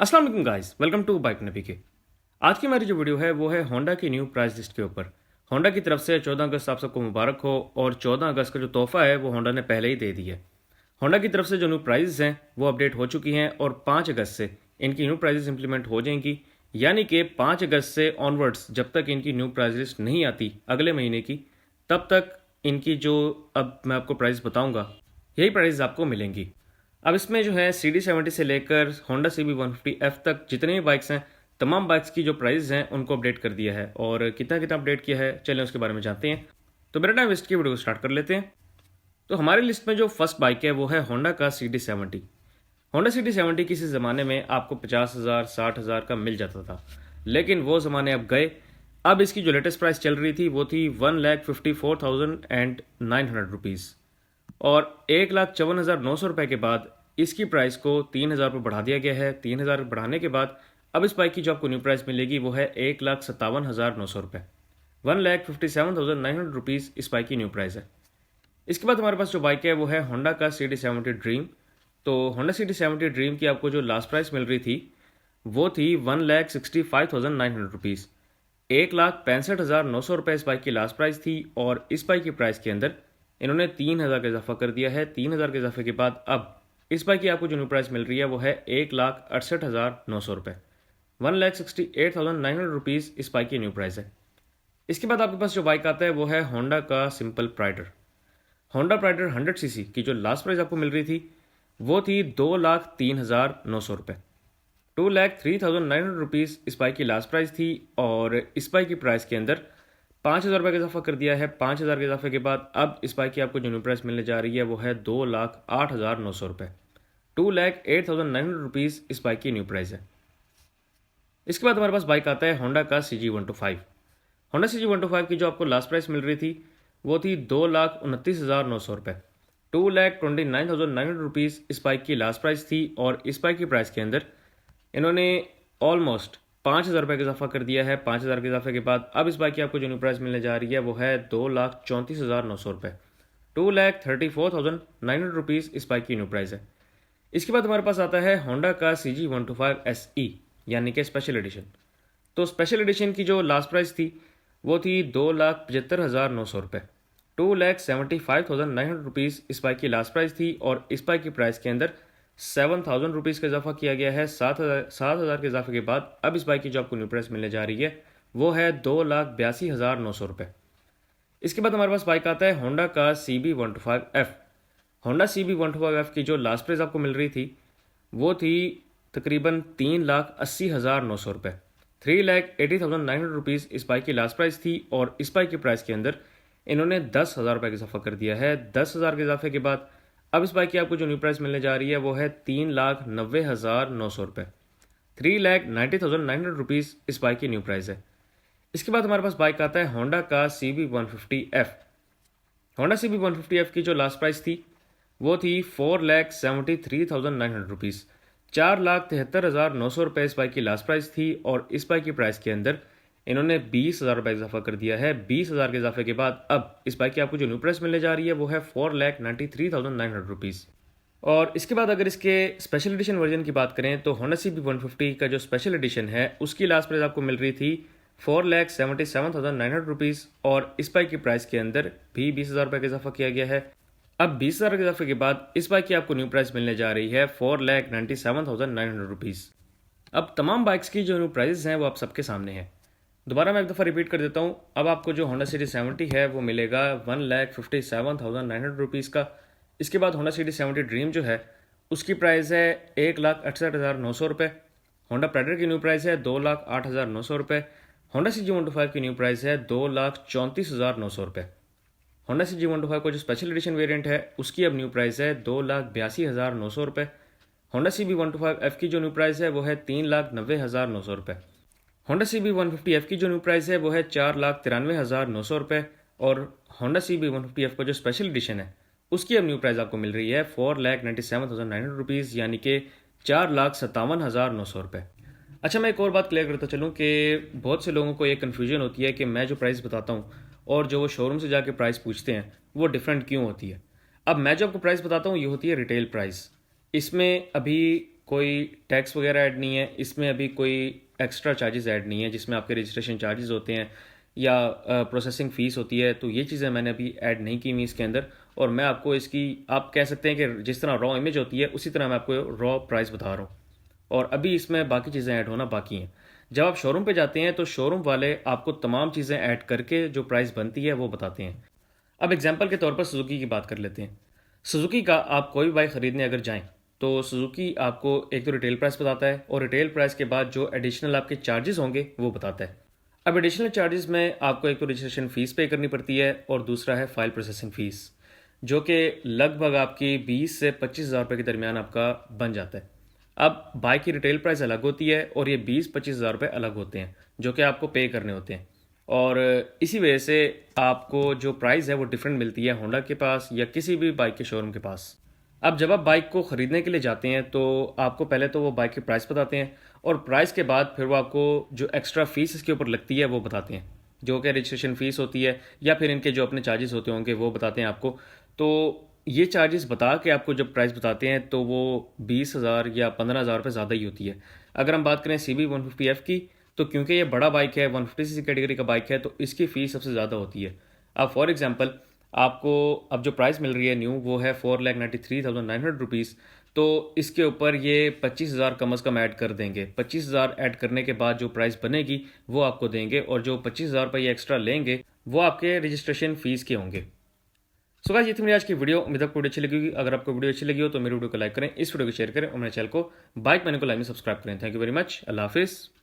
अस्सलाम वालेकुम guys, welcome to bike नबी के। आज की हमारी जो वीडियो है वो है होंडा की न्यू प्राइस लिस्ट के ऊपर। होंडा की तरफ से 14 अगस्त आप सबको मुबारक हो और 14 अगस्त का जो तोहफा है वो होंडा ने पहले ही दे दिया है। होंडा की तरफ से जो न्यू प्राइजेस हैं वो अपडेट हो चुकी हैं और 5 अगस्त से इनकी न्यू प्राइजेस इंप्लीमेंट हो जाएंगी। यानी कि 5 अगस्त से ऑनवर्ड्स जब तक इनकी न्यू प्राइस लिस्ट नहीं आती अगले महीने की, तब तक इनकी जो अब मैं आपको प्राइस बताऊंगा यही प्राइस आपको मिलेंगी। अब इसमें जो है CD70 से लेकर होंडा CB150F तक जितने भी बाइक्स हैं, तमाम बाइक्स की जो प्राइस हैं उनको अपडेट कर दिया है। और कितना कितना अपडेट किया है चलें उसके बारे में जानते हैं। तो मेरा टाइम वेस्ट की वीडियो को स्टार्ट कर लेते हैं। तो हमारी लिस्ट में जो फर्स्ट बाइक है वो है होंडा का CD70। होंडा CD70 किसी ज़माने में आपको 50,000 60,000 का मिल जाता था, लेकिन वो ज़माने अब गए। अब इसकी जो लेटेस्ट प्राइस चल रही थी वो थी 1,54,900 रुपीज़ और 1,54,900 रुपये के बाद इसकी प्राइस को 3,000 रुपये बढ़ा दिया गया है। 3,000 बढ़ाने के बाद अब इस बाइक की जो आपको न्यू प्राइस मिलेगी वो है 1,57,900 रुपये। 1,57,900 रुपीज़ इस बाइक की न्यू प्राइस है। इसके बाद हमारे पास जो बाइक है वो है होंडा का CD70 ड्रीम। तो होंडा CD70 ड्रीम की आपको जो लास्ट प्राइस मिल रही थी वो थी 1,65,900 रुपीज़। 1,65,900 रुपये इस बाइक की लास्ट प्राइस थी और इस बाइक की प्राइस के अंदर इन्होंने 3,000 का इजाफा कर दिया है। 3,000 के इजाफे के बाद अब इस बाइक की आपको जो न्यू प्राइस मिल रही है वो है 1,68,900 रुपये। 1,68,900 रुपीज़ इस बाइक की न्यू प्राइस है। इसके बाद आपके पास जो बाइक आता है वो है होंडा का सिंपल प्राइडर। होंडा प्राइडर 100cc की जो लास्ट प्राइस आपको मिल रही थी वो थी 2,03,900 रुपये। 2,03,900 रुपीज़ इस बाइक की लास्ट प्राइस थी और इस बाइक की प्राइस के अंदर 5,000 रुपये का इजाफा कर दिया है। 5,000 के इजाफे के बाद अब इस बाइक की आपको जो न्यू प्राइस मिलने जा रही है वो है 2,08,900 रुपये। 2,08,900 रुपीज़ इस बाइक की न्यू प्राइस है। इसके बाद हमारे पास बाइक आता है होंडा का CG125। होंडा CG125 की जो आपको लास्ट प्राइस मिल रही थी वो थी 2,29,900 रुपये। 2,29,900 रुपीज़ इस बाइक की लास्ट प्राइस थी और इस बाइक की प्राइस के अंदर इन्होंने ऑलमोस्ट 5,000 रुपये का इजाफा कर दिया है। 5,000 के इजाफे के बाद अब इस बाइक की आपको जो न्यू प्राइस मिलने जा रही है वो है 2,34,900 रुपये। 2,34,900 रुपीज़ इस बाइक की न्यू प्राइस है। इसके बाद हमारे पास आता है होंडा का CG125SE यानी कि स्पेशल एडिशन। तो स्पेशल एडिशन की जो लास्ट प्राइस थी वो थी 2,75,900 रुपये। 2,75,900 रुपीज़ इस बाइक की लास्ट प्राइस थी और इस बाइक की प्राइस के अंदर 7,000 रुपीज़ का इजाफा किया गया है। 7,000 के इजाफे के बाद अब इस बाइक की जो आपको न्यू प्राइस मिलने जा रही है वो है 2,82,900 रुपये। इसके बाद हमारे पास बाइक आता है होंडा का CB125F। होंडा CB125F की जो लास्ट प्राइस आपको मिल रही थी वो थी तकरीबन 3,80,900 रुपये। 3,80,900 रुपीज़ इस बाइक की लास्ट प्राइस थी और इस बाइक की प्राइस के अंदर इन्होंने 10,000 रुपये का इजाफा कर दिया है। 10,000 के इजाफे के बाद अब इस बाइक की आपको जो न्यू प्राइस मिलने जा रही है वो है 3,90,900 रुपये। 3,90,900 रुपीज़ इस बाइक की न्यू प्राइस है। इसके बाद हमारे पास बाइक आता है होंडा का CB150F। होंडा CB150F की जो लास्ट प्राइस थी वो थी 4,73,900 रुपीज़। 4,73,900 रुपये इस बाइक की लास्ट प्राइस थी और इस बाइक की प्राइस के अंदर इन्होंने 20,000 रुपये इजाफा कर दिया है। 20,000 के इजाफे के बाद अब इस बाइक की आपको जो न्यू प्राइस मिलने जा रही है वो है 4,93,900 रुपीज़। और इसके बाद अगर इसके स्पेशल एडिशन वर्जन की बात करें तो होंडा CB150 का जो स्पेशल एडिशन है उसकी लास्ट प्राइस आपको मिल रही थी 4,77,900 रुपीज़ और इस बाइक की प्राइस के अंदर भी 20,000 रुपये का इजाफा किया गया है। अब 20,000 के इजाफे के बाद इस बाइक की आपको न्यू प्राइस मिलने जा रही है 4,97,900 रुपीज़। अब तमाम बाइक्स की जो न्यू प्राइस हैं वो आप सबके सामने हैं। दोबारा मैं एक दफ़ा रिपीट कर देता हूँ। अब आपको जो होंडा CD70 है वो मिलेगा 1,57,900 रुपीज़ का। इसके बाद होंडा CD70 ड्रीम जो है उसकी प्राइस है 1,68,900 रुपये। होंडा प्राइडर की न्यू प्राइस है 2,08,900 रुपये। होंडा CG125 की न्यू प्राइस है 2,34,900 रुपये। होंडा CG125 का जो स्पेशल एडिशन वेरिएंट है उसकी अब न्यू प्राइस है 2,82,900 रुपये। होंडा CB125F की जो न्यू प्राइस है वो है 3,90,900 रुपये। होंडा CB150F की जो न्यू प्राइस है वो है 4,93,900 रुपये और होंडा CB150F का जो स्पेशल एडिशन है उसकी अब न्यू प्राइस आपको मिल रही है 4,97,900 रुपीज़ यानी कि 4,57,900 रुपये। अच्छा, मैं एक और बात क्लियर करता चलूँ कि बहुत से लोगों को ये कन्फ्यूजन होती है कि मैं जो प्राइस बताता हूँ और जो वो शोरूम से जाके प्राइस पूछते हैं वो डिफरेंट क्यों होती है। अब मैं जो आपको प्राइस बताता हूँ ये होती है रिटेल प्राइस। इसमें अभी कोई टैक्स वगैरह ऐड नहीं है, इसमें अभी कोई एक्स्ट्रा चार्जेस ऐड नहीं है जिसमें आपके रजिस्ट्रेशन चार्जेस होते हैं या प्रोसेसिंग फ़ीस होती है, तो ये चीज़ें मैंने अभी ऐड नहीं की हुई इसके अंदर। और मैं आपको इसकी, आप कह सकते हैं कि जिस तरह रॉ इमेज होती है उसी तरह मैं आपको रॉ प्राइस बता रहा हूँ, और अभी इसमें बाकी चीज़ें ऐड होना बाकी हैं। जब आप शोरूम पे जाते हैं तो शोरूम वाले आपको तमाम चीज़ें ऐड करके जो प्राइस बनती है वो बताते हैं। अब एग्जांपल के तौर पर सुजुकी की बात कर लेते हैं। सुजुकी का आप कोई भी बाइक ख़रीदने अगर जाएं तो सुजुकी आपको एक तो रिटेल प्राइस बताता है, और रिटेल प्राइस के बाद जो एडिशनल आपके चार्जेस होंगे वो बताता है। अब एडिशनल चार्जेस में आपको एक तो रजिस्ट्रेशन फ़ीस पे करनी पड़ती है, और दूसरा है फाइल प्रोसेसिंग फ़ीस, जो कि लगभग आपकी 20 से 25 हज़ार रुपये के दरमियान आपका बन जाता है। अब बाइक की रिटेल प्राइस अलग होती है और ये 20-25 हज़ार रुपये अलग होते हैं जो कि आपको पे करने होते हैं, और इसी वजह से आपको जो प्राइस है वो डिफरेंट मिलती है होंडा के पास या किसी भी बाइक के शोरूम के पास। अब जब आप बाइक को ख़रीदने के लिए जाते हैं तो आपको पहले तो वो बाइक की प्राइस बताते हैं, और प्राइस के बाद फिर वो आपको जो एक्स्ट्रा फ़ीस इसके ऊपर लगती है वो बताते हैं, जो कि रजिस्ट्रेशन फ़ीस होती है या फिर इनके जो अपने चार्जेस होते होंगे वो बताते हैं आपको। तो ये चार्जेस बता के आपको जब प्राइस बताते हैं तो वो 20 हज़ार या 15 हज़ार रुपये ज़्यादा ही होती है। अगर हम बात करें CB150F की, तो क्योंकि ये बड़ा बाइक है, 150cc कैटेगरी का बाइक है, तो इसकी फ़ीस सबसे ज़्यादा होती है। अब फॉर एग्जांपल आपको अब जो प्राइस मिल रही है न्यू वो है 4,93,900 रुपीज़, तो इसके ऊपर ये 25 हज़ार कम अज़ कम ऐड कर देंगे। 25 हज़ार ऐड करने के बाद जो प्राइस बनेगी वो आपको देंगे, और जो 25 हज़ार रुपये ये एक्स्ट्रा लेंगे वो आपके रजिस्ट्रेशन फ़ीस के होंगे। सो गाइस, ये थी मेरी आज की वीडियो। उम्मीद आपको वीडियो अच्छी लगी होगी। अगर आपको वीडियो अच्छी लगी हो तो मेरी वीडियो को लाइक करें, इस वीडियो को शेयर करें, और मेरे चैनल को बाइक मैनिको लाइव में सब्सक्राइब करें। Thank you very much. अल्लाह हाफिज़।